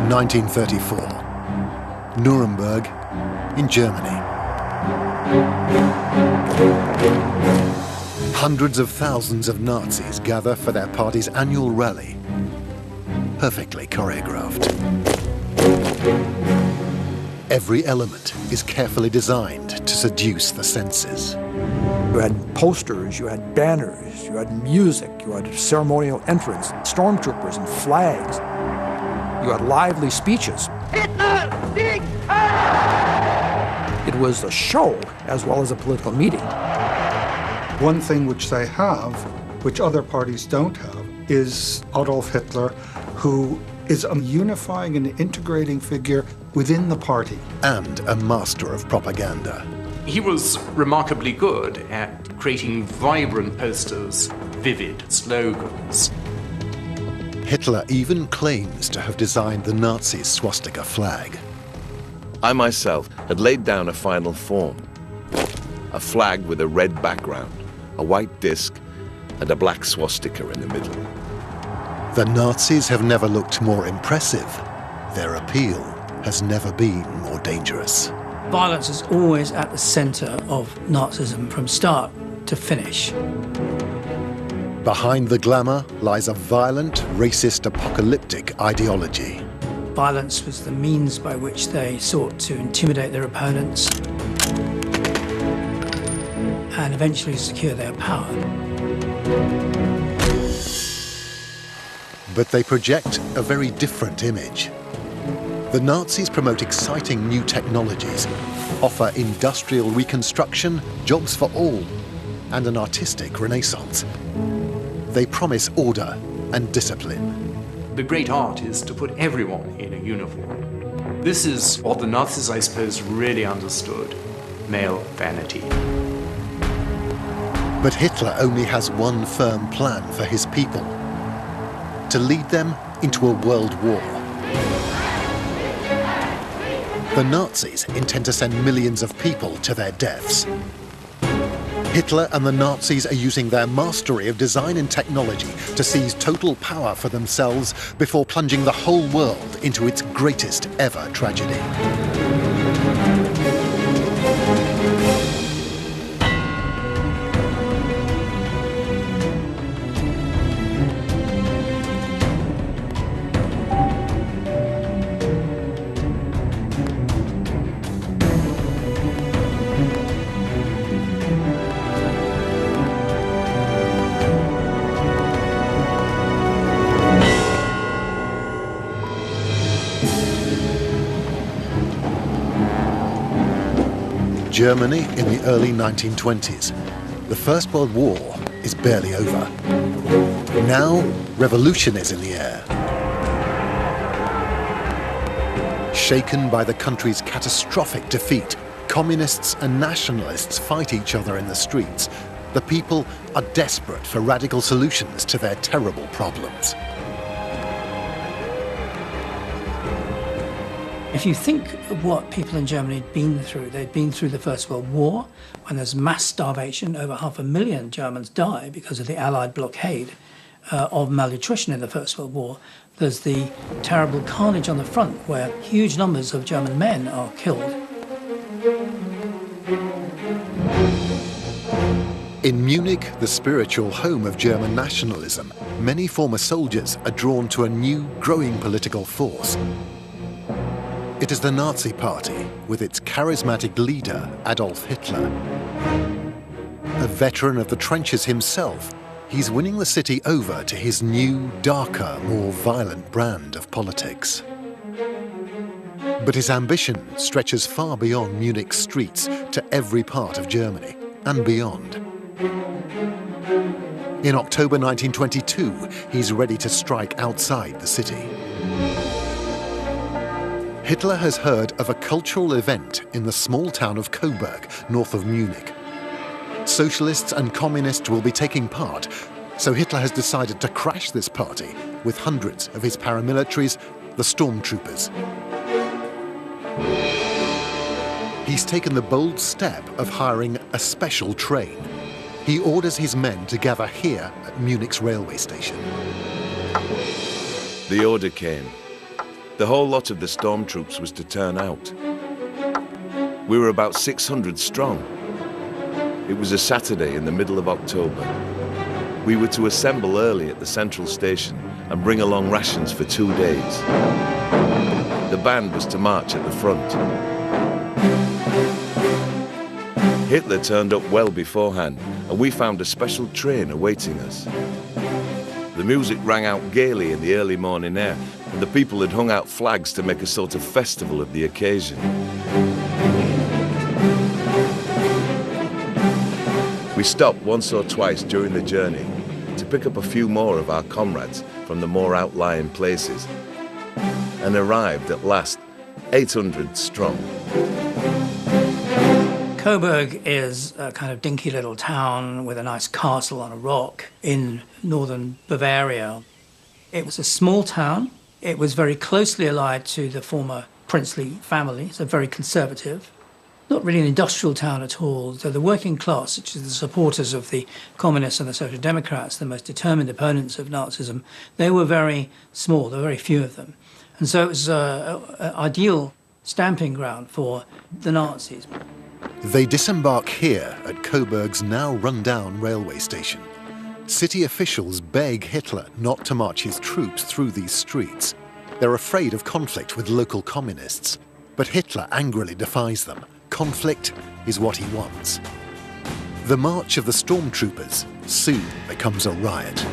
1934, Nuremberg in Germany. Hundreds of thousands of Nazis gather for their party's annual rally, perfectly choreographed. Every element is carefully designed to seduce the senses. You had posters, you had banners, you had music, you had ceremonial entrance, stormtroopers and flags. You had lively speeches. Hitler, Sieg Heil! It was a show as well as a political meeting. One thing which they have, which other parties don't have, is Adolf Hitler, who is a unifying and integrating figure within the party. And a master of propaganda. He was remarkably good at creating vibrant posters, vivid slogans. Hitler even claims to have designed the Nazis' swastika flag. I myself had laid down a final form. A flag with a red background, a white disc, and a black swastika in the middle. The Nazis have never looked more impressive. Their appeal has never been more dangerous. Violence is always at the center of Nazism from start to finish. Behind the glamour lies a violent, racist, apocalyptic ideology. Violence was the means by which they sought to intimidate their opponents and eventually secure their power. But they project a very different image. The Nazis promote exciting new technologies, offer industrial reconstruction, jobs for all, and an artistic renaissance. They promise order and discipline. The great art is to put everyone in a uniform. This is what the Nazis, I suppose, really understood: male vanity. But Hitler only has one firm plan for his people: to lead them into a world war. The Nazis intend to send millions of people to their deaths. Hitler and the Nazis are using their mastery of design and technology to seize total power for themselves before plunging the whole world into its greatest ever tragedy. Germany in the early 1920s. The First World War is barely over. Now, revolution is in the air. Shaken by the country's catastrophic defeat, communists and nationalists fight each other in the streets. The people are desperate for radical solutions to their terrible problems. If you think of what people in Germany had been through, they'd been through the First World War, when there's mass starvation. Over 500,000 Germans die because of the Allied blockade of malnutrition in the First World War. There's the terrible carnage on the front, where huge numbers of German men are killed. In Munich, the spiritual home of German nationalism, many former soldiers are drawn to a new, growing political force. It is the Nazi Party, with its charismatic leader, Adolf Hitler. A veteran of the trenches himself, he's winning the city over to his new, darker, more violent brand of politics. But his ambition stretches far beyond Munich's streets to every part of Germany and beyond. In October 1922, he's ready to strike outside the city. Hitler has heard of a cultural event in the small town of Coburg, north of Munich. Socialists and communists will be taking part, so Hitler has decided to crash this party with hundreds of his paramilitaries, the stormtroopers. He's taken the bold step of hiring a special train. He orders his men to gather here at Munich's railway station. The order came. The whole lot of the stormtroops was to turn out. We were about 600 strong. It was a Saturday in the middle of October. We were to assemble early at the central station and bring along rations for 2 days. The band was to march at the front. Hitler turned up well beforehand, and we found a special train awaiting us. The music rang out gaily in the early morning air, and the people had hung out flags to make a sort of festival of the occasion. We stopped once or twice during the journey to pick up a few more of our comrades from the more outlying places, and arrived at last 800 strong. Coburg is a kind of dinky little town with a nice castle on a rock in northern Bavaria. It was a small town. It was very closely allied to the former princely family, so very conservative. Not really an industrial town at all. So the working class, which is the supporters of the communists and the social democrats, the most determined opponents of Nazism, they were very small. There were very few of them. And so it was an ideal stamping ground for the Nazis. They disembark here at Coburg's now run-down railway station. City officials beg Hitler not to march his troops through these streets. They're afraid of conflict with local communists, but Hitler angrily defies them. Conflict is what he wants. The march of the stormtroopers soon becomes a riot.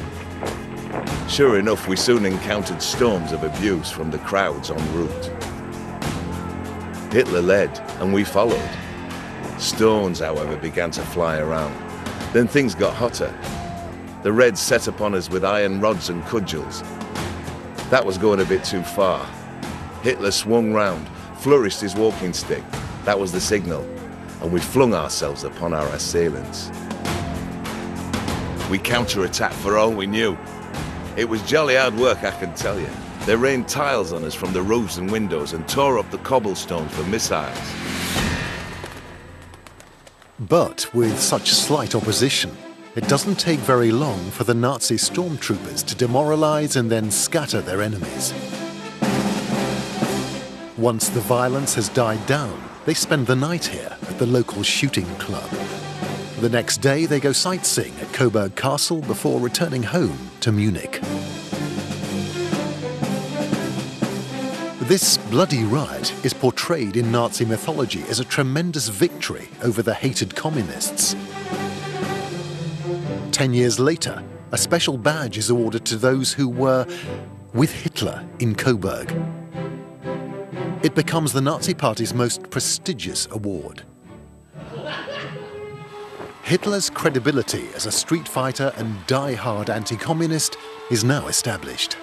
Sure enough, we soon encountered storms of abuse from the crowds en route. Hitler led, and we followed. Stones, however, began to fly around. Then things got hotter. The Reds set upon us with iron rods and cudgels. That was going a bit too far. Hitler swung round, flourished his walking stick. That was the signal, and we flung ourselves upon our assailants. We counter-attacked for all we knew. It was jolly hard work, I can tell you. They rained tiles on us from the roofs and windows and tore up the cobblestones for missiles. But with such slight opposition, it doesn't take very long for the Nazi stormtroopers to demoralize and then scatter their enemies. Once the violence has died down, they spend the night here at the local shooting club. The next day, they go sightseeing at Coburg Castle before returning home to Munich. This bloody riot is portrayed in Nazi mythology as a tremendous victory over the hated communists. 10 years later, a special badge is awarded to those who were with Hitler in Coburg. It becomes the Nazi Party's most prestigious award. Hitler's credibility as a street fighter and die-hard anti-communist is now established.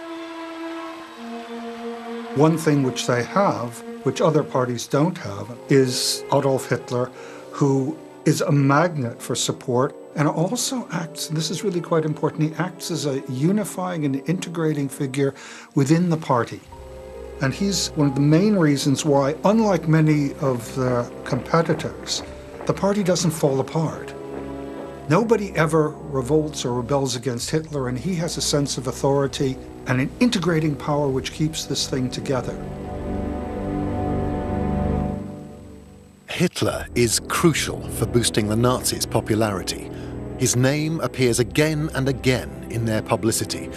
One thing which they have, which other parties don't have, is Adolf Hitler, who is a magnet for support and also acts, and this is really quite important, he acts as a unifying and integrating figure within the party. And he's one of the main reasons why, unlike many of the competitors, the party doesn't fall apart. Nobody ever revolts or rebels against Hitler, and he has a sense of authority and an integrating power which keeps this thing together. Hitler is crucial for boosting the Nazis' popularity. His name appears again and again in their publicity.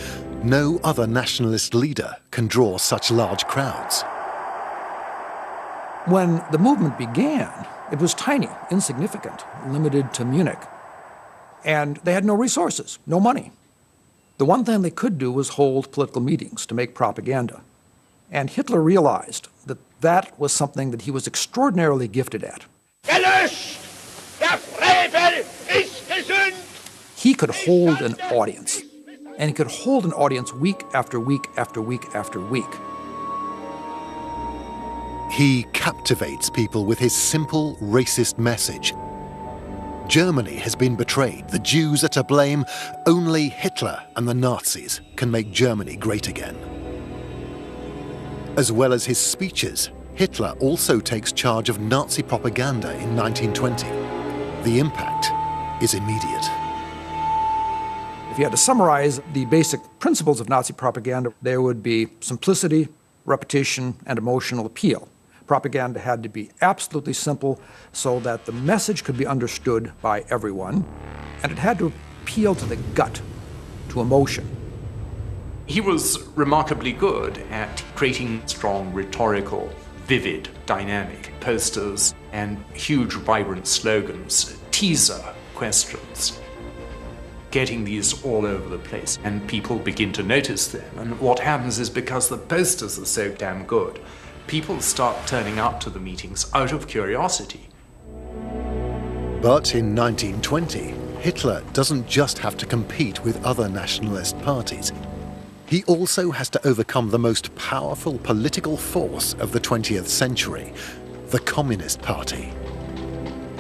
No other nationalist leader can draw such large crowds. When the movement began, it was tiny, insignificant, limited to Munich. And they had no resources, no money. The one thing they could do was hold political meetings to make propaganda. And Hitler realized that that was something that he was extraordinarily gifted at. Gelöscht! Der Frevel ist gesünd! He could hold an audience. And he could hold an audience week after week after week after week. He captivates people with his simple, racist message. Germany has been betrayed. The Jews are to blame. Only Hitler and the Nazis can make Germany great again. As well as his speeches, Hitler also takes charge of Nazi propaganda in 1920. The impact is immediate. If you had to summarize the basic principles of Nazi propaganda, there would be simplicity, repetition, and emotional appeal. Propaganda had to be absolutely simple so that the message could be understood by everyone, and it had to appeal to the gut, to emotion. He was remarkably good at creating strong, rhetorical, vivid, dynamic posters and huge, vibrant slogans, teaser questions, getting these all over the place, and people begin to notice them. And what happens is, because the posters are so damn good, people start turning up to the meetings out of curiosity. But in 1920, Hitler doesn't just have to compete with other nationalist parties. He also has to overcome the most powerful political force of the 20th century, the Communist Party.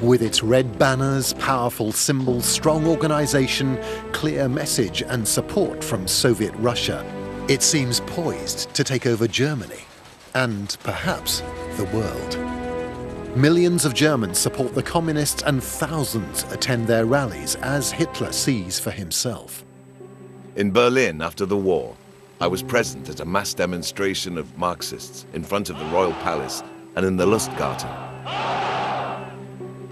With its red banners, powerful symbols, strong organization, clear message, and support from Soviet Russia, it seems poised to take over Germany, and perhaps the world. Millions of Germans support the communists, and thousands attend their rallies as Hitler sees for himself. In Berlin after the war, I was present at a mass demonstration of Marxists in front of the Royal Palace and in the Lustgarten.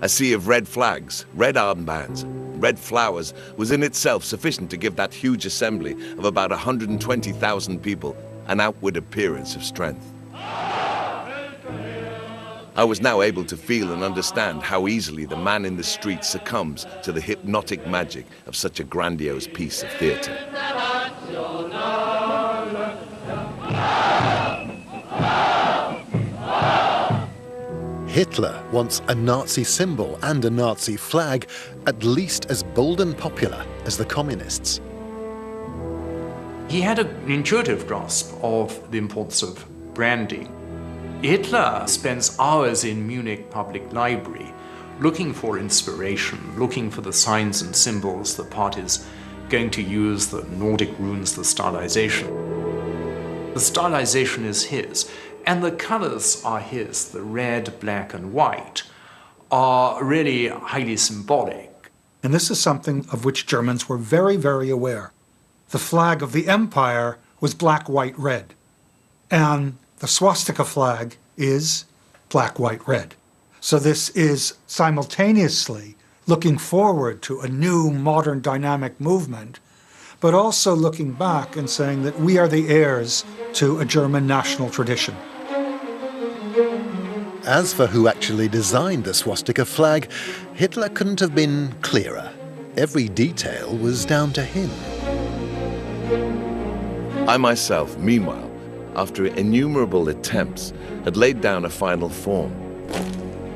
A sea of red flags, red armbands, red flowers was in itself sufficient to give that huge assembly of about 120,000 people an outward appearance of strength. I was now able to feel and understand how easily the man in the street succumbs to the hypnotic magic of such a grandiose piece of theatre. Hitler wants a Nazi symbol and a Nazi flag at least as bold and popular as the communists. He had an intuitive grasp of the importance of branding. Hitler spends hours in Munich Public Library looking for inspiration, looking for the signs and symbols the party's going to use, the Nordic runes, the stylization. The stylization is his, and the colors are his. The red, black, and white are really highly symbolic. And this is something of which Germans were very, very aware. The flag of the empire was black, white, red. And the swastika flag is black, white, red. So this is simultaneously looking forward to a new, modern, dynamic movement, but also looking back and saying that we are the heirs to a German national tradition. As for who actually designed the swastika flag, Hitler couldn't have been clearer. Every detail was down to him. I myself, meanwhile, after innumerable attempts, had laid down a final form.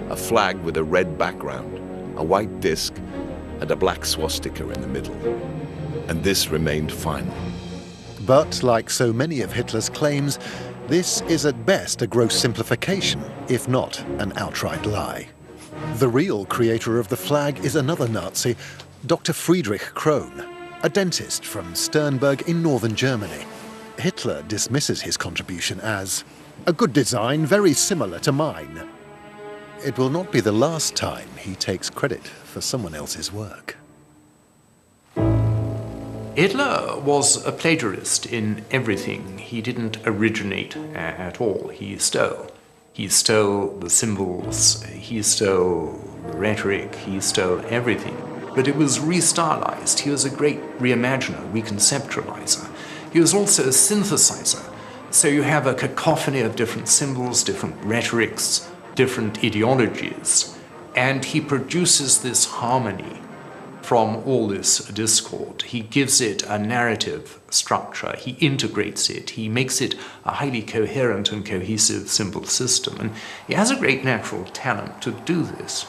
A flag with a red background, a white disc, and a black swastika in the middle. And this remained final. But like so many of Hitler's claims, this is at best a gross simplification, if not an outright lie. The real creator of the flag is another Nazi, Dr. Friedrich Krohn, a dentist from Sternberg in northern Germany. Hitler dismisses his contribution as a good design very similar to mine. It will not be the last time he takes credit for someone else's work. Hitler was a plagiarist in everything. He didn't originate at all. He stole. He stole the symbols, he stole the rhetoric, he stole everything. But it was restylized. He was a great reimaginer, reconceptualizer. He was also a synthesizer. So you have a cacophony of different symbols, different rhetorics, different ideologies, and he produces this harmony from all this discord. He gives it a narrative structure, he integrates it, he makes it a highly coherent and cohesive symbol system, and he has a great natural talent to do this.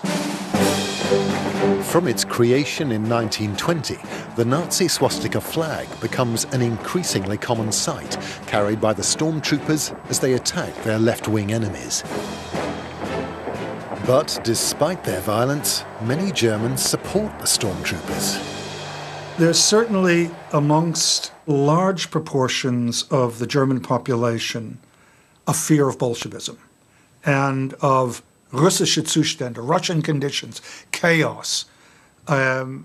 From its creation in 1920, the Nazi swastika flag becomes an increasingly common sight, carried by the stormtroopers as they attack their left-wing enemies. But despite their violence, many Germans support the stormtroopers. There's certainly amongst large proportions of the German population a fear of Bolshevism and of Russische Zustände, Russian conditions, chaos, and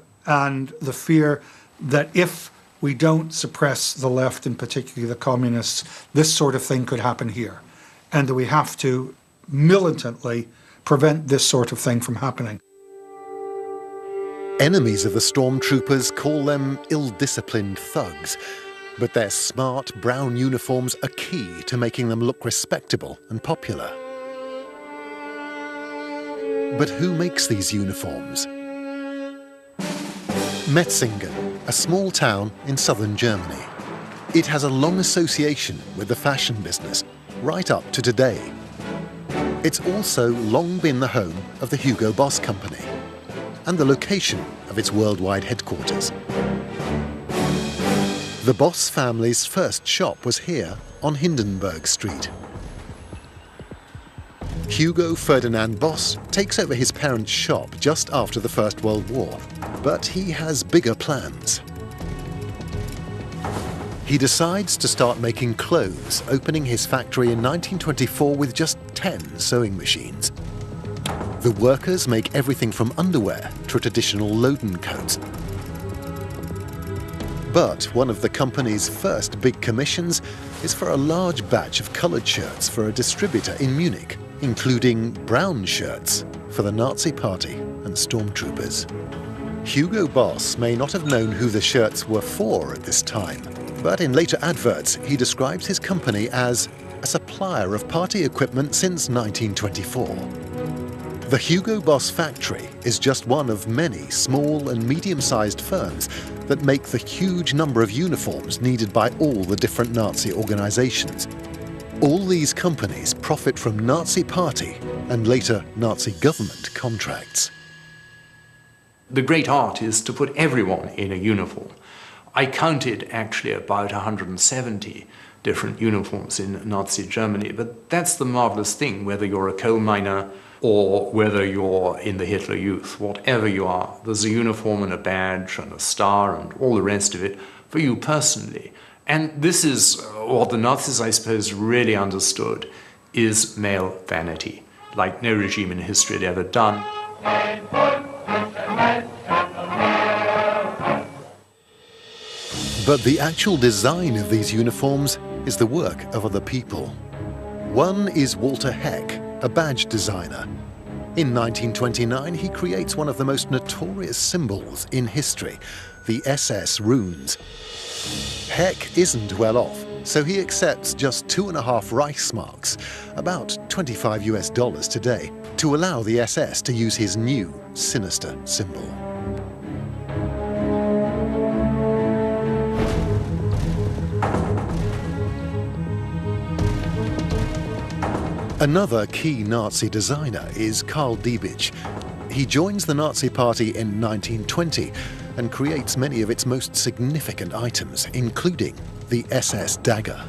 the fear that if we don't suppress the left, and particularly the communists, this sort of thing could happen here. And that we have to militantly prevent this sort of thing from happening. Enemies of the stormtroopers call them ill-disciplined thugs, but their smart brown uniforms are key to making them look respectable and popular. But who makes these uniforms? Metzingen, a small town in southern Germany. It has a long association with the fashion business, right up to today. It's also long been the home of the Hugo Boss Company and the location of its worldwide headquarters. The Boss family's first shop was here on Hindenburg Street. Hugo Ferdinand Boss takes over his parents' shop just after the First World War, but he has bigger plans. He decides to start making clothes, opening his factory in 1924 with just 10 sewing machines. The workers make everything from underwear to traditional Loden coats. But one of the company's first big commissions is for a large batch of coloured shirts for a distributor in Munich, including brown shirts for the Nazi Party and stormtroopers. Hugo Boss may not have known who the shirts were for at this time, but in later adverts he describes his company as a supplier of party equipment since 1924. The Hugo Boss factory is just one of many small and medium-sized firms that make the huge number of uniforms needed by all the different Nazi organizations. All these companies profit from Nazi Party and later Nazi government contracts. The great art is to put everyone in a uniform. I counted actually about 170 different uniforms in Nazi Germany, but that's the marvelous thing, whether you're a coal miner or whether you're in the Hitler Youth, whatever you are, there's a uniform and a badge and a star and all the rest of it for you personally. And this is what the Nazis, I suppose, really understood, is male vanity, like no regime in history had ever done. But the actual design of these uniforms is the work of other people. One is Walter Heck, a badge designer. In 1929, he creates one of the most notorious symbols in history, the SS runes. Heck isn't well off, so he accepts just 2.5 Reichsmarks, about $25 today, to allow the SS to use his new, sinister symbol. Another key Nazi designer is Karl Diebitsch. He joins the Nazi Party in 1920 and creates many of its most significant items, including the SS dagger.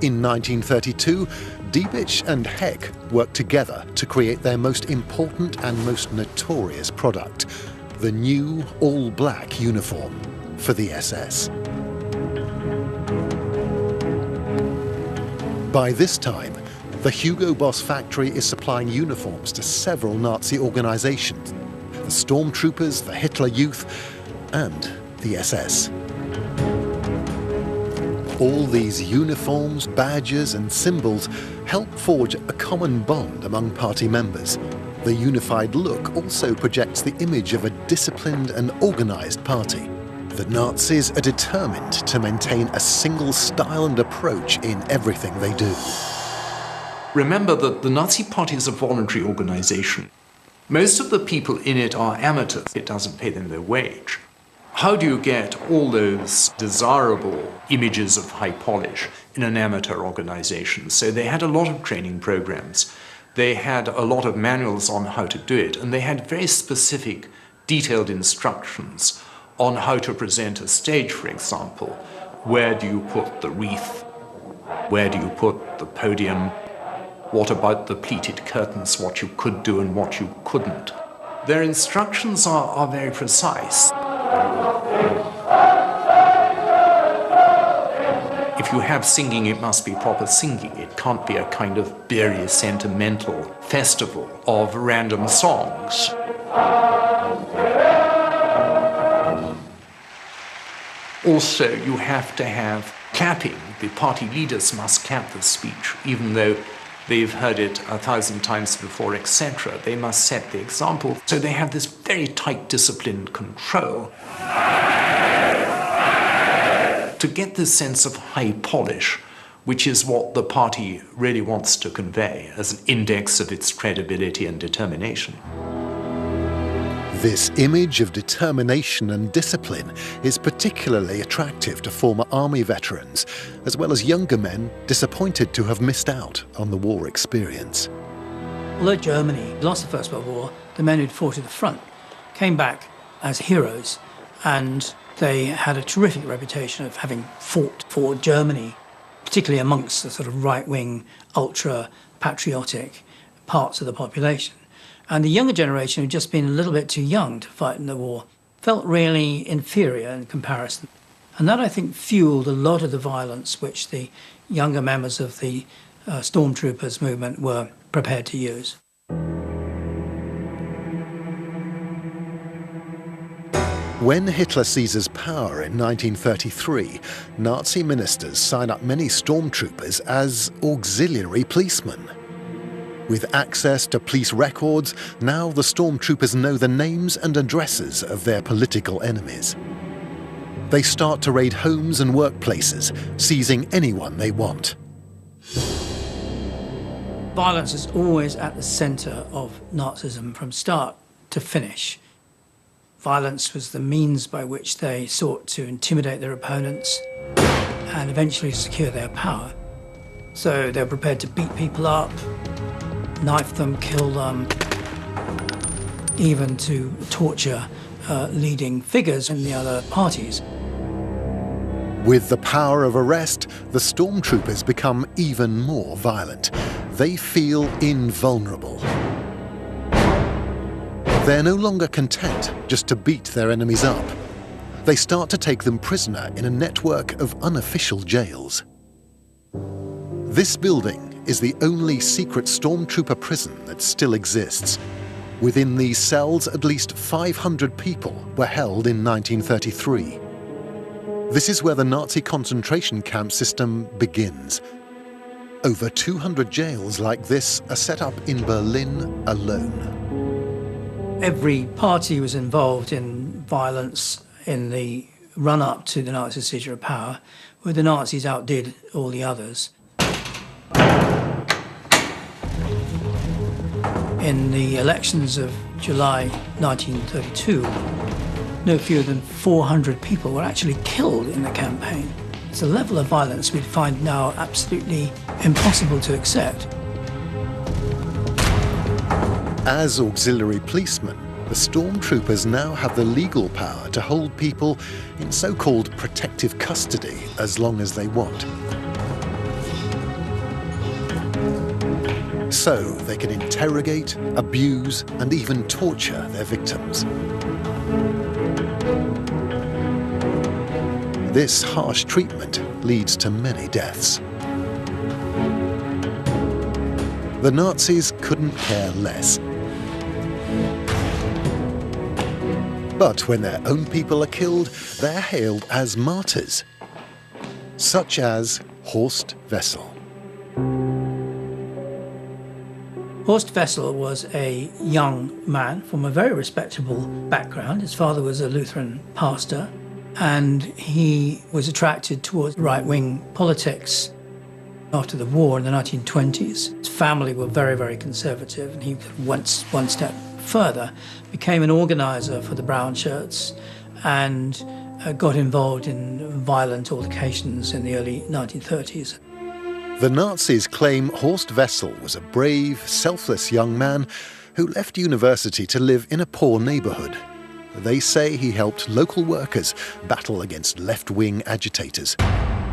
In 1932, Diebitsch and Heck worked together to create their most important and most notorious product, the new all-black uniform for the SS. By this time, the Hugo Boss factory is supplying uniforms to several Nazi organizations, the stormtroopers, the Hitler Youth, and the SS. All these uniforms, badges, and symbols help forge a common bond among party members. The unified look also projects the image of a disciplined and organized party. The Nazis are determined to maintain a single style and approach in everything they do. Remember that the Nazi Party is a voluntary organization. Most of the people in it are amateurs. It doesn't pay them their wage. How do you get all those desirable images of high polish in an amateur organization? So they had a lot of training programs. They had a lot of manuals on how to do it, and they had very specific, detailed instructions on how to present a stage, for example. Where do you put the wreath? Where do you put the podium? What about the pleated curtains, what you could do and what you couldn't? Their instructions are very precise. If you have singing, it must be proper singing. It can't be a kind of beery, sentimental festival of random songs. Also, you have to have clapping. The party leaders must clap the speech, even though they've heard it 1,000 times before, etc. They must set the example. So they have this very tight, disciplined control to get this sense of high polish, which is what the party really wants to convey as an index of its credibility and determination. This image of determination and discipline is particularly attractive to former army veterans, as well as younger men disappointed to have missed out on the war experience. Although Germany lost the First World War, the men who'd fought at the front came back as heroes, and they had a terrific reputation of having fought for Germany, particularly amongst the sort of right-wing, ultra-patriotic parts of the population. And the younger generation, who'd just been a little bit too young to fight in the war, felt really inferior in comparison. And that, I think, fueled a lot of the violence which the younger members of the stormtroopers movement were prepared to use. When Hitler seizes power in 1933, Nazi ministers sign up many stormtroopers as auxiliary policemen. With access to police records, now the stormtroopers know the names and addresses of their political enemies. They start to raid homes and workplaces, seizing anyone they want. Violence is always at the centre of Nazism from start to finish. Violence was the means by which they sought to intimidate their opponents and eventually secure their power. So they were prepared to beat people up, knife them, kill them, even to torture leading figures in the other parties. With the power of arrest, the stormtroopers become even more violent. They feel invulnerable. They're no longer content just to beat their enemies up. They start to take them prisoner in a network of unofficial jails. This building is the only secret stormtrooper prison that still exists. Within these cells, at least 500 people were held in 1933. This is where the Nazi concentration camp system begins. Over 200 jails like this are set up in Berlin alone. Every party was involved in violence in the run-up to the Nazi seizure of power, where the Nazis outdid all the others. In the elections of July 1932, no fewer than 400 people were actually killed in the campaign. It's a level of violence we'd find now absolutely impossible to accept. As auxiliary policemen, the stormtroopers now have the legal power to hold people in so-called protective custody as long as they want. So they can interrogate, abuse, and even torture their victims. This harsh treatment leads to many deaths. The Nazis couldn't care less. But when their own people are killed, they're hailed as martyrs, such as Horst Wessel. Horst Wessel was a young man from a very respectable background. His father was a Lutheran pastor, and he was attracted towards right-wing politics after the war in the 1920s. His family were very, very conservative, and he went one step further, became an organizer for the Brown Shirts, and got involved in violent altercations in the early 1930s. The Nazis claim Horst Wessel was a brave, selfless young man who left university to live in a poor neighborhood. They say he helped local workers battle against left-wing agitators,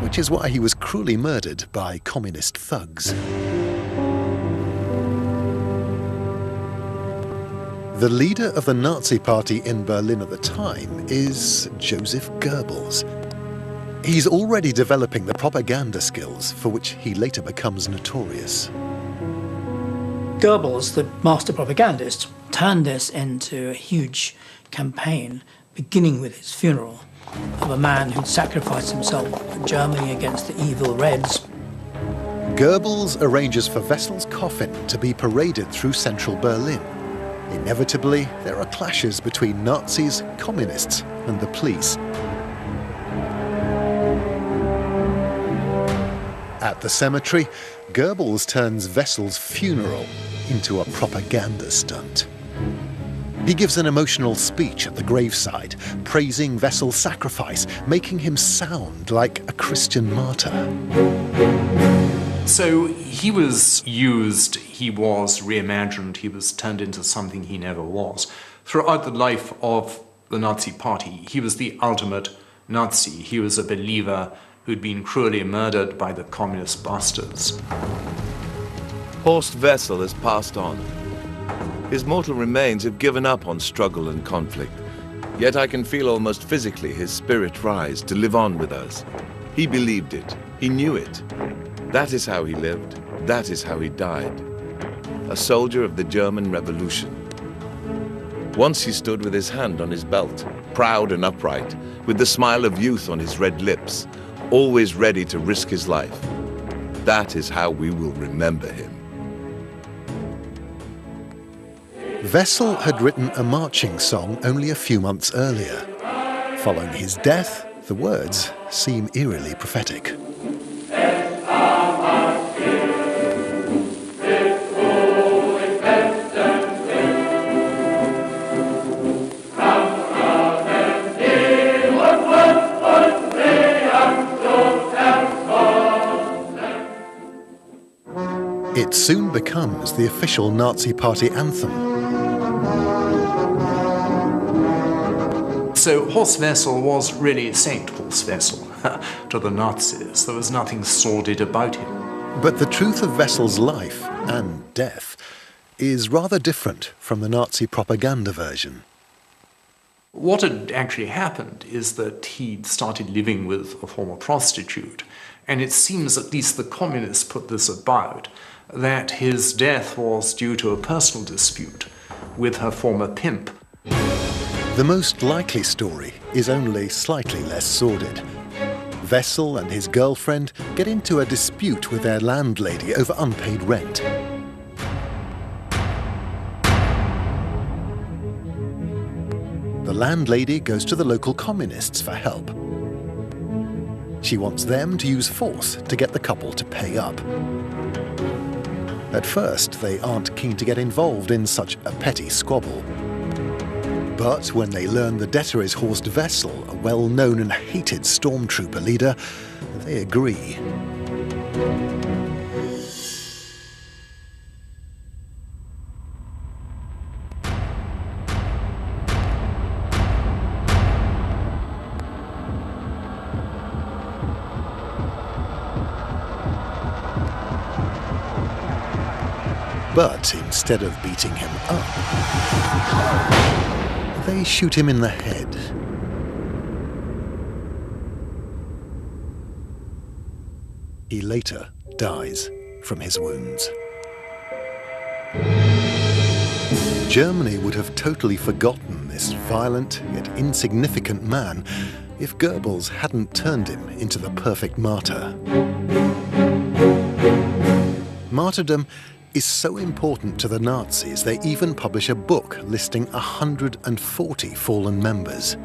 which is why he was cruelly murdered by communist thugs. The leader of the Nazi party in Berlin at the time is Joseph Goebbels. He's already developing the propaganda skills for which he later becomes notorious. Goebbels, the master propagandist, turned this into a huge campaign, beginning with his funeral. of a man who'd sacrificed himself for Germany against the evil Reds. Goebbels arranges for Wessel's coffin to be paraded through central Berlin. Inevitably, there are clashes between Nazis, communists, and the police. At the cemetery, Goebbels turns Wessel's funeral into a propaganda stunt. He gives an emotional speech at the graveside, praising Wessel's sacrifice, making him sound like a Christian martyr. So he was used, he was reimagined, he was turned into something he never was. Throughout the life of the Nazi Party, he was the ultimate Nazi. He was a believer who'd been cruelly murdered by the communist bastards. Horst Wessel has passed on. His mortal remains have given up on struggle and conflict. Yet I can feel almost physically his spirit rise to live on with us. He believed it. He knew it. That is how he lived. That is how he died. A soldier of the German Revolution. Once he stood with his hand on his belt, proud and upright, with the smile of youth on his red lips, always ready to risk his life. That is how we will remember him. Wessel had written a marching song only a few months earlier. Following his death, the words seem eerily prophetic. It soon becomes the official Nazi Party anthem. So Horst Wessel was really Saint Horst Wessel to the Nazis. There was nothing sordid about him. But the truth of Wessel's life and death is rather different from the Nazi propaganda version. What had actually happened is that he'd started living with a former prostitute, and it seems, at least the communists put this about, that his death was due to a personal dispute with her former pimp. The most likely story is only slightly less sordid. Wessel and his girlfriend get into a dispute with their landlady over unpaid rent. The landlady goes to the local communists for help. She wants them to use force to get the couple to pay up. At first, they aren't keen to get involved in such a petty squabble. But when they learn the debtor is Horst Wessel, a well-known and hated stormtrooper leader, they agree. But instead of beating him up, they shoot him in the head. He later dies from his wounds. Germany would have totally forgotten this violent yet insignificant man if Goebbels hadn't turned him into the perfect martyr. Martyrdom is so important to the Nazis, they even publish a book listing 140 fallen members.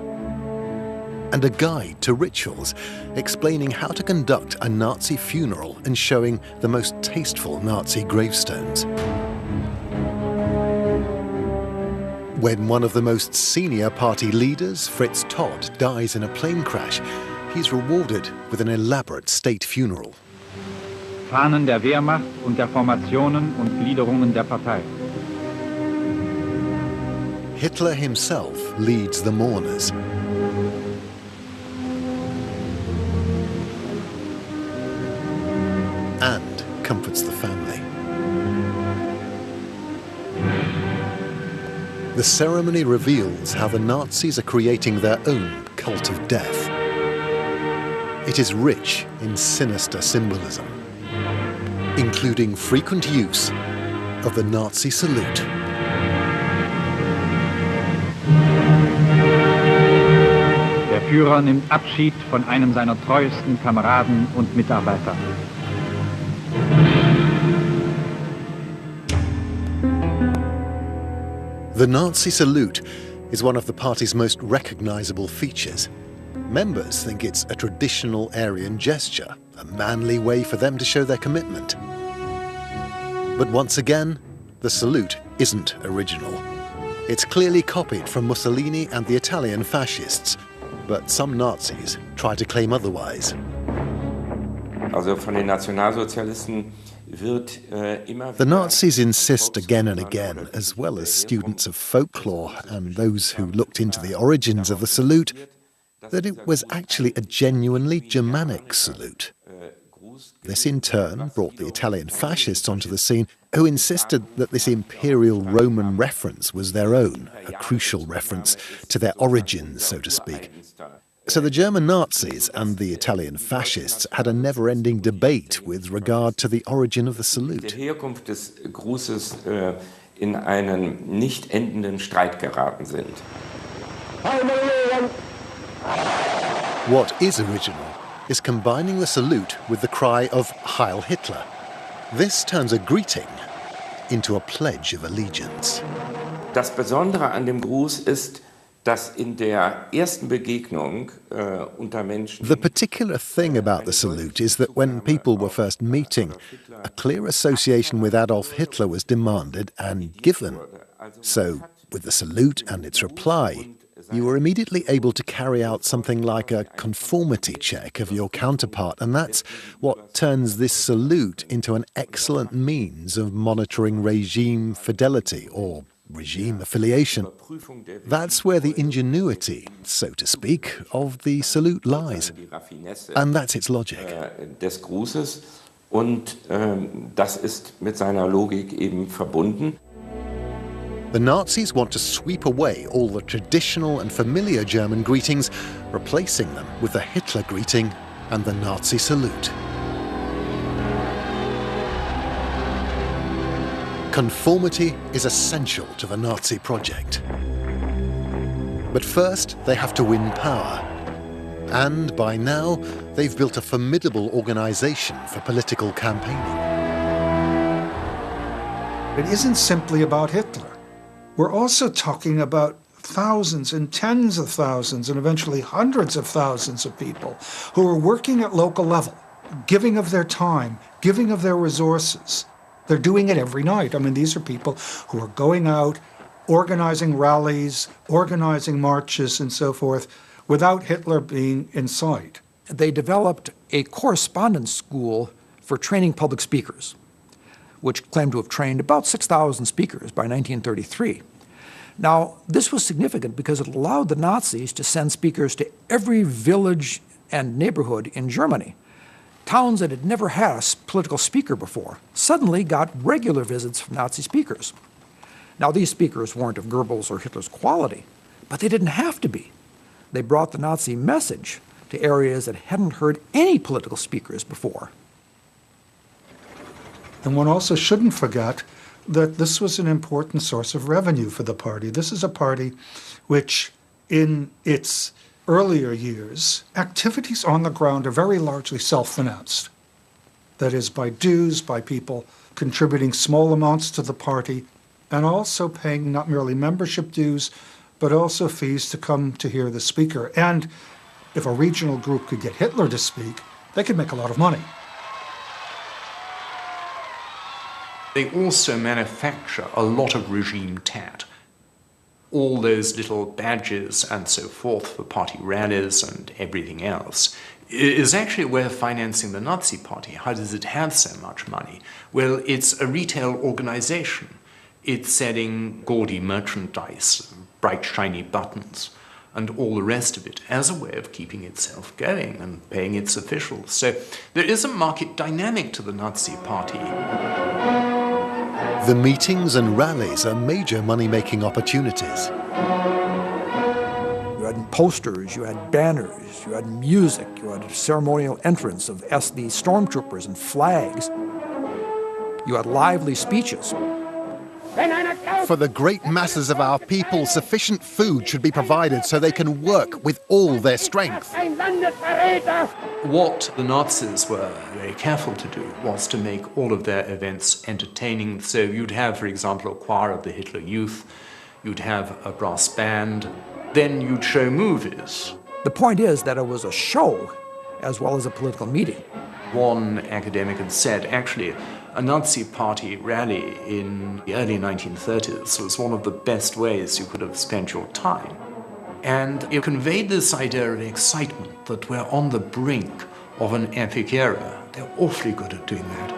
And a guide to rituals explaining how to conduct a Nazi funeral and showing the most tasteful Nazi gravestones. When one of the most senior party leaders, Fritz Todt, dies in a plane crash, he's rewarded with an elaborate state funeral. Fahnen der Wehrmacht und der Formationen und Gliederungen der Partei. Hitler himself leads the mourners. And comforts the family. The ceremony reveals how the Nazis are creating their own cult of death. It is rich in sinister symbolism, including frequent use of the Nazi salute. Der Führer nimmt Abschied von einem seiner treuesten Kameraden und Mitarbeiter. The Nazi salute is one of the party's most recognizable features. Members think it's a traditional Aryan gesture, a manly way for them to show their commitment. But once again, the salute isn't original. It's clearly copied from Mussolini and the Italian fascists, but some Nazis try to claim otherwise. Also von den Nationalsozialisten wird immer The Nazis insist again and again, as well as students of folklore and those who looked into the origins of the salute, that it was actually a genuinely Germanic salute. This in turn brought the Italian fascists onto the scene, who insisted that this imperial Roman reference was their own, a crucial reference to their origins, so to speak. So the German Nazis and the Italian fascists had a never-ending debate with regard to the origin of the salute. Die Herkunft des Grußes in einen nicht endenden Streit geraten sind. What is original is combining the salute with the cry of Heil Hitler. This turns a greeting into a pledge of allegiance. Das Besondere an dem Gruß ist, dass in der ersten Begegnung unter Menschen. The particular thing about the salute is that when people were first meeting, a clear association with Adolf Hitler was demanded and given. So, with the salute and its reply, you were immediately able to carry out something like a conformity check of your counterpart, and that's what turns this salute into an excellent means of monitoring regime fidelity or regime affiliation. That's where the ingenuity, so to speak, of the salute lies. And that's its logic. Des Grußes und das ist mit seiner Logik eben verbunden. The Nazis want to sweep away all the traditional and familiar German greetings, replacing them with the Hitler greeting and the Nazi salute. Conformity is essential to the Nazi project. But first, they have to win power. And by now, they've built a formidable organization for political campaigning. It isn't simply about Hitler. We're also talking about thousands and tens of thousands and eventually hundreds of thousands of people who are working at local level, giving of their time, giving of their resources. They're doing it every night. I mean, these are people who are going out, organizing rallies, organizing marches and so forth, without Hitler being in sight. They developed a correspondence school for training public speakers, which claimed to have trained about 6,000 speakers by 1933. Now, this was significant because it allowed the Nazis to send speakers to every village and neighborhood in Germany. Towns that had never had a political speaker before suddenly got regular visits from Nazi speakers. Now, these speakers weren't of Goebbels or Hitler's quality, but they didn't have to be. They brought the Nazi message to areas that hadn't heard any political speakers before. And one also shouldn't forget that this was an important source of revenue for the party. This is a party which, in its earlier years, activities on the ground are very largely self-financed. That is, by dues, by people contributing small amounts to the party, and also paying not merely membership dues, but also fees to come to hear the speaker. And if a regional group could get Hitler to speak, they could make a lot of money. They also manufacture a lot of regime tat. All those little badges and so forth for party rallies and everything else is actually a way of financing the Nazi party. How does it have so much money? Well, it's a retail organization. It's selling gaudy merchandise, bright shiny buttons, and all the rest of it as a way of keeping itself going and paying its officials. So there is a market dynamic to the Nazi party. The meetings and rallies are major money-making opportunities. You had posters, you had banners, you had music, you had ceremonial entrance of SD stormtroopers and flags. You had lively speeches. For the great masses of our people, sufficient food should be provided so they can work with all their strength. What the Nazis were very careful to do was to make all of their events entertaining. So you'd have, for example, a choir of the Hitler Youth, you'd have a brass band, then you'd show movies. The point is that it was a show as well as a political meeting. One academic had said, actually, a Nazi party rally in the early 1930s was one of the best ways you could have spent your time. And it conveyed this idea of excitement that we're on the brink of an epic era. They're awfully good at doing that.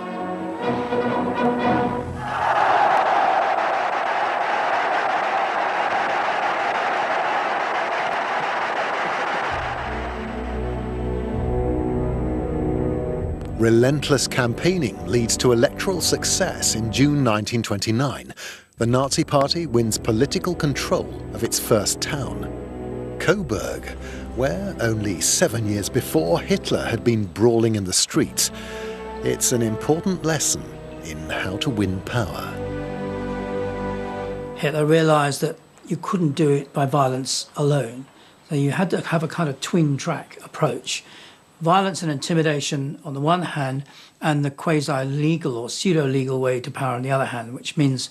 Relentless campaigning leads to electoral success in June 1929. The Nazi Party wins political control of its first town, Coburg, where only 7 years before Hitler had been brawling in the streets. It's an important lesson in how to win power. Hitler realized that you couldn't do it by violence alone. So you had to have a kind of twin-track approach. Violence and intimidation on the one hand, and the quasi-legal or pseudo-legal way to power on the other hand, which means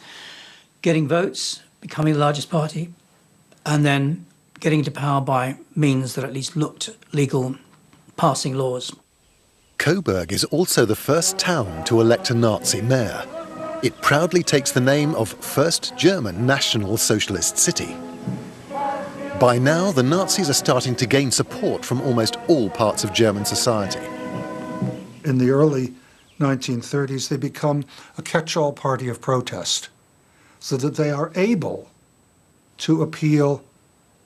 getting votes, becoming the largest party, and then getting into power by means that at least looked legal, passing laws. Coburg is also the first town to elect a Nazi mayor. It proudly takes the name of First German National Socialist City. By now, the Nazis are starting to gain support from almost all parts of German society. In the early 1930s, they become a catch-all party of protest, so that they are able to appeal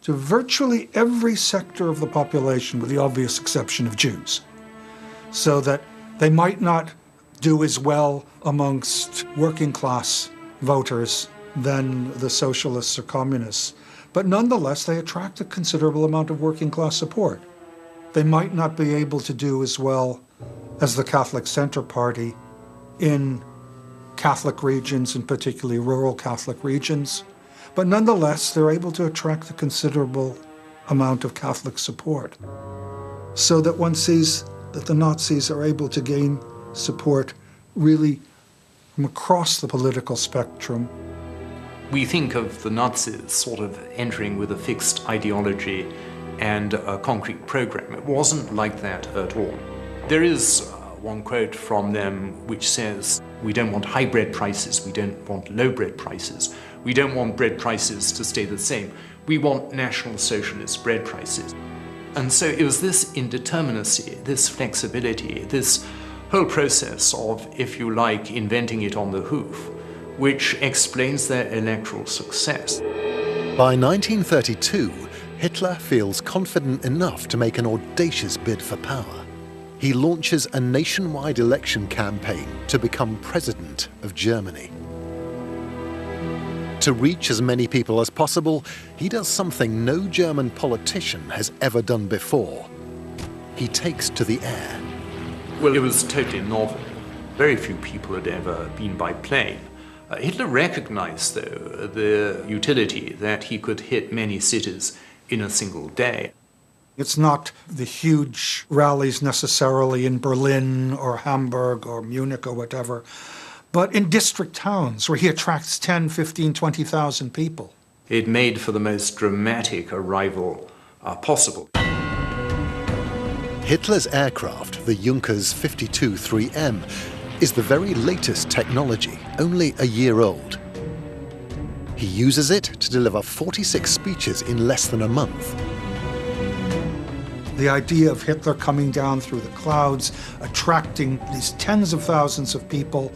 to virtually every sector of the population, with the obvious exception of Jews, so that they might not do as well amongst working-class voters than the socialists or communists. But nonetheless, they attract a considerable amount of working-class support. They might not be able to do as well as the Catholic Centre Party in Catholic regions, and particularly rural Catholic regions, but nonetheless, they're able to attract a considerable amount of Catholic support. So that one sees that the Nazis are able to gain support really from across the political spectrum. We think of the Nazis sort of entering with a fixed ideology and a concrete program. It wasn't like that at all. There is one quote from them which says, "We don't want high bread prices, we don't want low bread prices. We don't want bread prices to stay the same. We want National Socialist bread prices." And so it was this indeterminacy, this flexibility, this whole process of, if you like, inventing it on the hoof, which explains their electoral success. By 1932, Hitler feels confident enough to make an audacious bid for power. He launches a nationwide election campaign to become president of Germany. To reach as many people as possible, he does something no German politician has ever done before. He takes to the air. Well, it was totally novel. Very few people had ever been by plane. Hitler recognized, though, the utility that he could hit many cities in a single day. It's not the huge rallies necessarily in Berlin or Hamburg or Munich or whatever, but in district towns where he attracts 10, 15, 20,000 people. It made for the most dramatic arrival possible. Hitler's aircraft, the Junkers 52-3M, is the very latest technology, only a year old. He uses it to deliver 46 speeches in less than a month. The idea of Hitler coming down through the clouds, attracting these tens of thousands of people,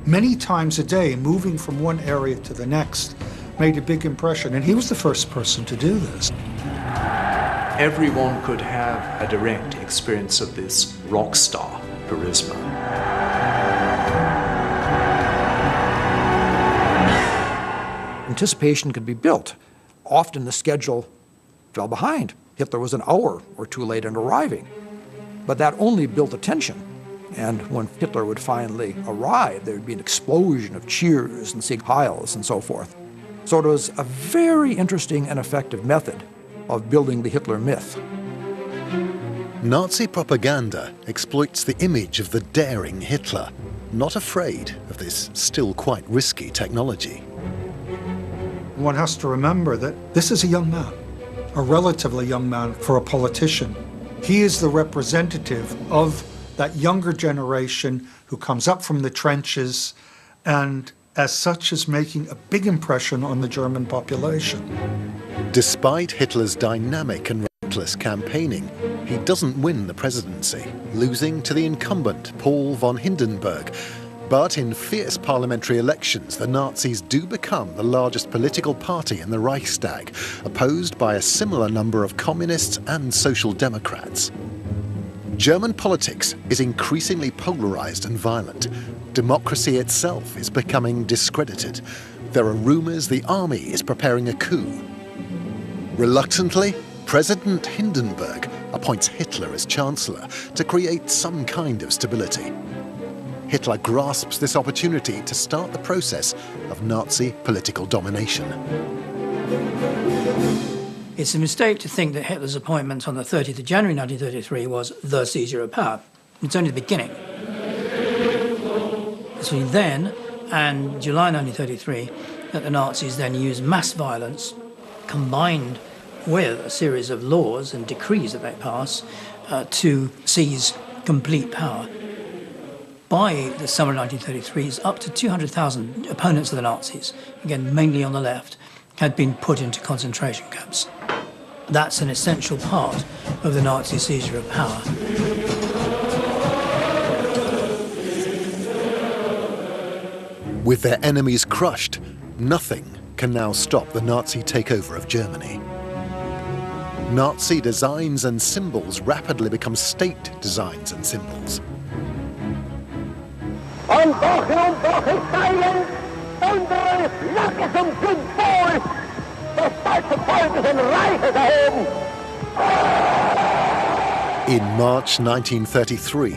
many times a day, moving from one area to the next, made a big impression, and he was the first person to do this. Everyone could have a direct experience of this rock star charisma. Anticipation could be built. Often the schedule fell behind. Hitler was an hour or two late in arriving. But that only built attention. And when Hitler would finally arrive, there would be an explosion of cheers and Sieg Heils and so forth. So it was a very interesting and effective method of building the Hitler myth. Nazi propaganda exploits the image of the daring Hitler, not afraid of this still quite risky technology. One has to remember that this is a young man, a relatively young man for a politician. He is the representative of that younger generation who comes up from the trenches and as such is making a big impression on the German population. Despite Hitler's dynamic and relentless campaigning, he doesn't win the presidency, losing to the incumbent Paul von Hindenburg. But in fierce parliamentary elections, the Nazis do become the largest political party in the Reichstag, opposed by a similar number of communists and social democrats. German politics is increasingly polarized and violent. Democracy itself is becoming discredited. There are rumors the army is preparing a coup. Reluctantly, President Hindenburg appoints Hitler as chancellor to create some kind of stability. Hitler grasps this opportunity to start the process of Nazi political domination. It's a mistake to think that Hitler's appointment on the 30th of January 1933 was the seizure of power. It's only the beginning. Between then and July 1933, that the Nazis then used mass violence combined with a series of laws and decrees that they pass to seize complete power. By the summer of 1933, up to 200,000 opponents of the Nazis, again mainly on the left, had been put into concentration camps. That's an essential part of the Nazi seizure of power. With their enemies crushed, nothing can now stop the Nazi takeover of Germany. Nazi designs and symbols rapidly become state designs and symbols. Und durch ist Teilen unseres Lackes und Symbol des deutschen Volkes und Reiches erhoben. In March 1933,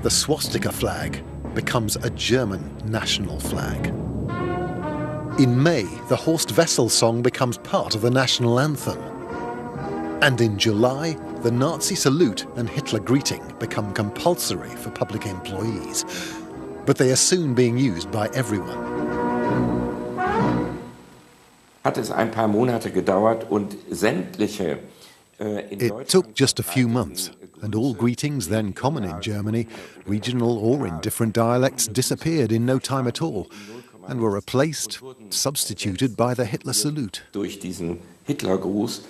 the swastika flag becomes a German national flag. In May, the Horst Wessel song becomes part of the national anthem. And in July, the Nazi salute and Hitler greeting become compulsory for public employees. But they are soon being used by everyone. Hat es ein paar Monate gedauert und sämtliche It took just a few months, and all greetings then common in Germany, regional or in different dialects, disappeared in no time at all and were replaced, substituted by the Hitler salute. durch diesen Hitlergruß.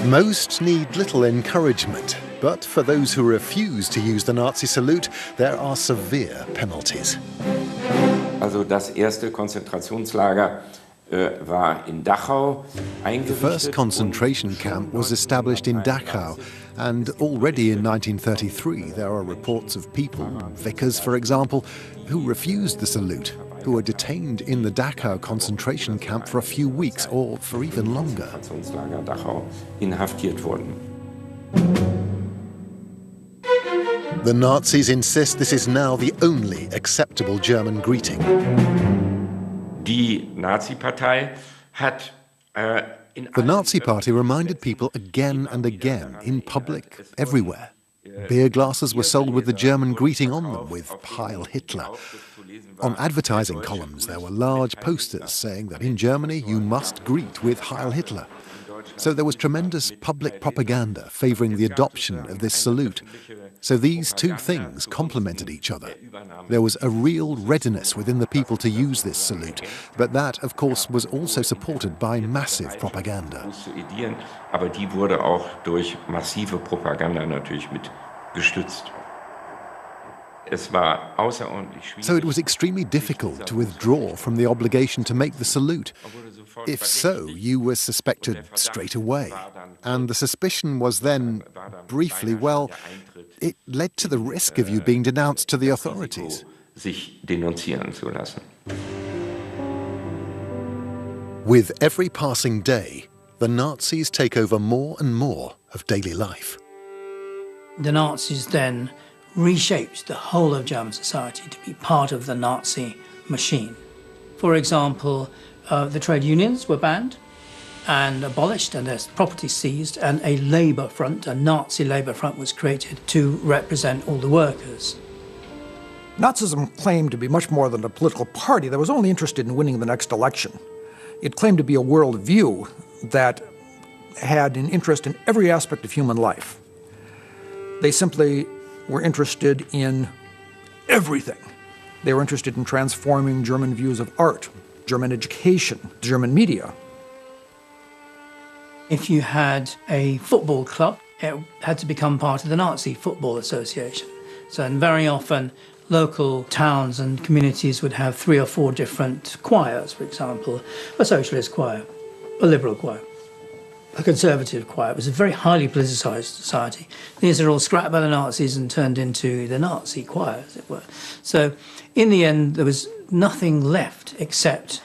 Most need little encouragement, but for those who refuse to use the Nazi salute, there are severe penalties. Also das erste Konzentrationslager war in Dachau The eingerichtet. first concentration camp was established in Dachau, and already in 1933 there are reports of people, vicars for example, who refused the salute, who were detained in the Dachau concentration camp for a few weeks or for even longer. Konzentrationslager Dachau inhaftiert wurden. The Nazis insist this is now the only acceptable German greeting. Die Nazi-Partei hat The Nazi Party reminded people again and again, in public, everywhere. Beer glasses were sold with the German greeting on them, with Heil Hitler. On advertising columns, there were large posters saying that in Germany you must greet with Heil Hitler. So there was tremendous public propaganda favouring the adoption of this salute. So these two things complemented each other. There was a real readiness within the people to use this salute, but that, of course, was also supported by massive propaganda. Aber die wurde auch durch massive Propaganda natürlich mit gestützt. Es war außerordentlich schwierig. So it was extremely difficult to withdraw from the obligation to make the salute. If so, you were suspected straight away. And the suspicion was then, briefly, well, it led to the risk of you being denounced to the authorities. Sich denunzieren zu lassen. With every passing day, the Nazis take over more and more of daily life. The Nazis then reshaped the whole of German society to be part of the Nazi machine. For example, the trade unions were banned and abolished and their property seized, and a labour front, a Nazi labour front, was created to represent all the workers. Nazism claimed to be much more than a political party that was only interested in winning the next election. It claimed to be a worldview that had an interest in every aspect of human life. They simply were interested in everything. They were interested in transforming German views of art, German education, German media. If you had a football club, it had to become part of the Nazi Football Association. So, and very often, local towns and communities would have 3 or 4 different choirs, for example, a socialist choir, a liberal choir, a conservative choir. It was a very highly politicised society. These are all scrapped by the Nazis and turned into the Nazi choir, as it were. So, in the end, there was nothing left except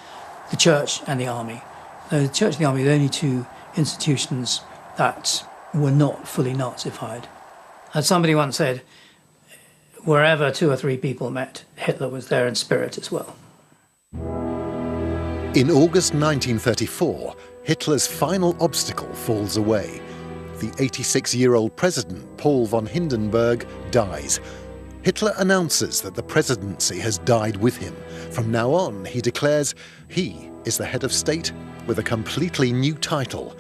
the church and the army. The church and the army were the only 2 institutions that were not fully Nazified. As somebody once said, wherever 2 or 3 people met, Hitler was there in spirit as well. In August 1934, Hitler's final obstacle falls away. The 86-year-old president, Paul von Hindenburg, dies. Hitler announces that the presidency has died with him. From now on, he declares he is the head of state with a completely new title,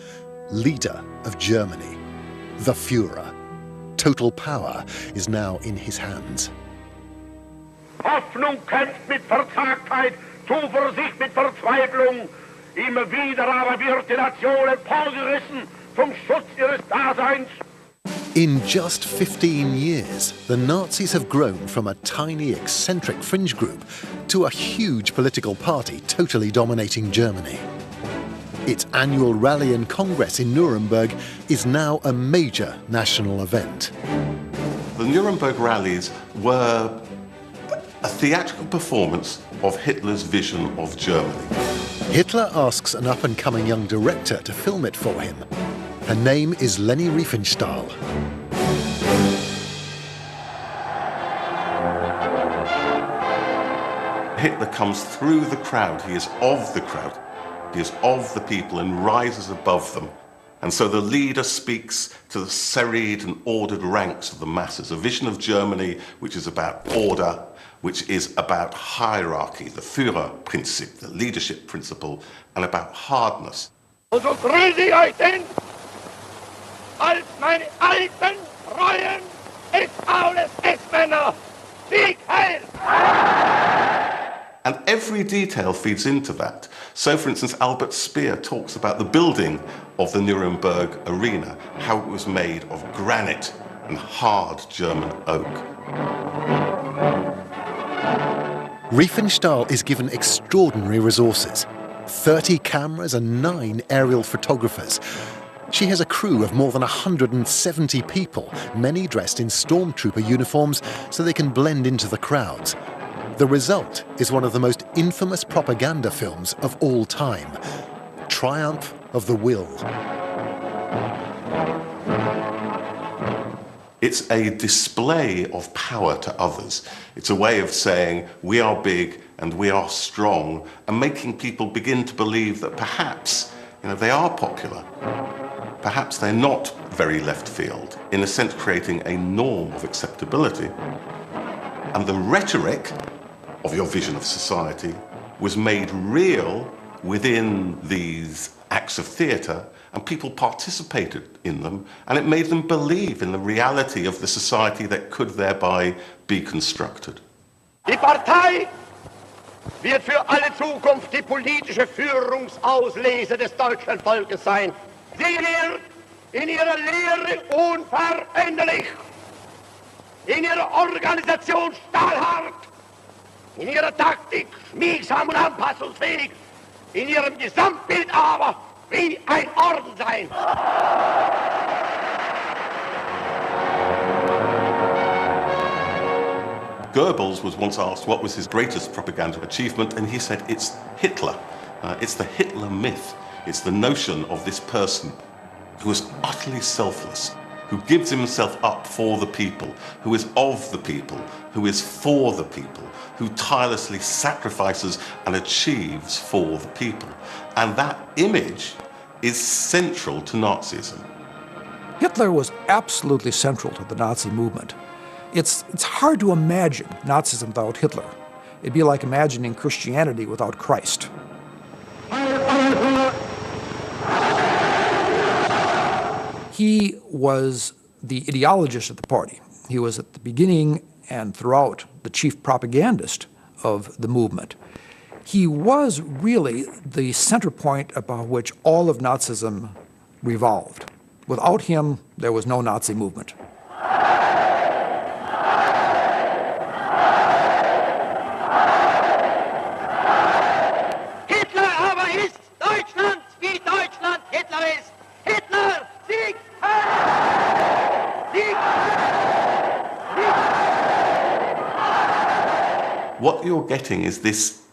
leader of Germany, the Führer. Total power is now in his hands. Hoffnung kämpft mit Verzagtheit, Zuversicht mit Verzweiflung. Immer wieder aber wird die Nation emporgerissen zum Schutz ihres Daseins. In just 15 years, the Nazis have grown from a tiny, eccentric fringe group to a huge political party totally dominating Germany. Its annual rally and congress in Nuremberg is now a major national event. The Nuremberg rallies were a theatrical performance of Hitler's vision of Germany. Hitler asks an up-and-coming young director to film it for him. Her name is Leni Riefenstahl. Hitler comes through the crowd. He is of the crowd. He is of the people and rises above them. And so the leader speaks to the serried and ordered ranks of the masses, a vision of Germany which is about order, which is about hierarchy, the Führerprinzip, the leadership principle, and about hardness. Und so grüße ich euch denn, als meine alten, treuen, Ex-Aules, Ex-Männer, Sieg heil! And every detail feeds into that. So, for instance, Albert Speer talks about the building of the Nuremberg arena, how it was made of granite and hard German oak. Riefenstahl is given extraordinary resources, 30 cameras and 9 aerial photographers. She has a crew of more than 170 people, many dressed in stormtrooper uniforms so they can blend into the crowds. The result is one of the most infamous propaganda films of all time, Triumph of the Will. It's a display of power to others. It's a way of saying we are big and we are strong, and making people begin to believe that perhaps, they are popular. Perhaps they're not very left field, in a sense creating a norm of acceptability. And the rhetoric of your vision of society was made real within these acts of theatre, and people participated in them, and it made them believe in the reality of the society that could thereby be constructed. Die Partei wird für alle Zukunft die politische Führungsauslese des deutschen Volkes sein. Sie wird in ihrer Lehre unveränderlich, in ihrer Organisation stahlhart, in ihrer Taktik schmiegsam und anpassungsfähig, in ihrem Gesamtbild aber wie ein Orden sein. Goebbels was once asked what was his greatest propaganda achievement, and he said it's Hitler. It's the Hitler myth. It's the notion of this person who was utterly selfless, who gives himself up for the people, who is of the people, who is for the people, who tirelessly sacrifices and achieves for the people. And that image is central to Nazism. Hitler was absolutely central to the Nazi movement. It's hard to imagine Nazism without Hitler. It'd be like imagining Christianity without Christ. He was the ideologist of the party. He was at the beginning and throughout the chief propagandist of the movement. He was really the center point about which all of Nazism revolved. Without him, there was no Nazi movement. Hitler aber ist Deutschland, wie Deutschland Hitler ist. Hitler, Sieg! Sieg! Sieg! What you're getting is this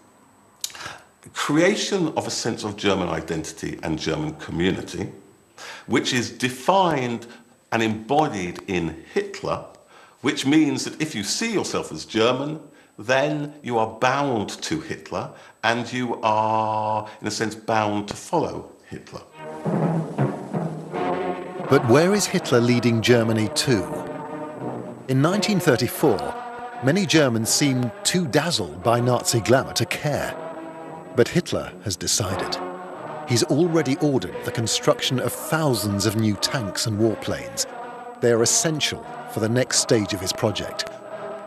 creation of a sense of German identity and German community, which is defined and embodied in Hitler, which means that if you see yourself as German, then you are bound to Hitler and you are, in a sense, bound to follow Hitler. But where is Hitler leading Germany to? In 1934, many Germans seemed too dazzled by Nazi glamour to care. But Hitler has decided. He's already ordered the construction of thousands of new tanks and warplanes. They are essential for the next stage of his project.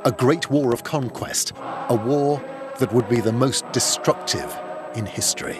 A great war of conquest, a war that would be the most destructive in history.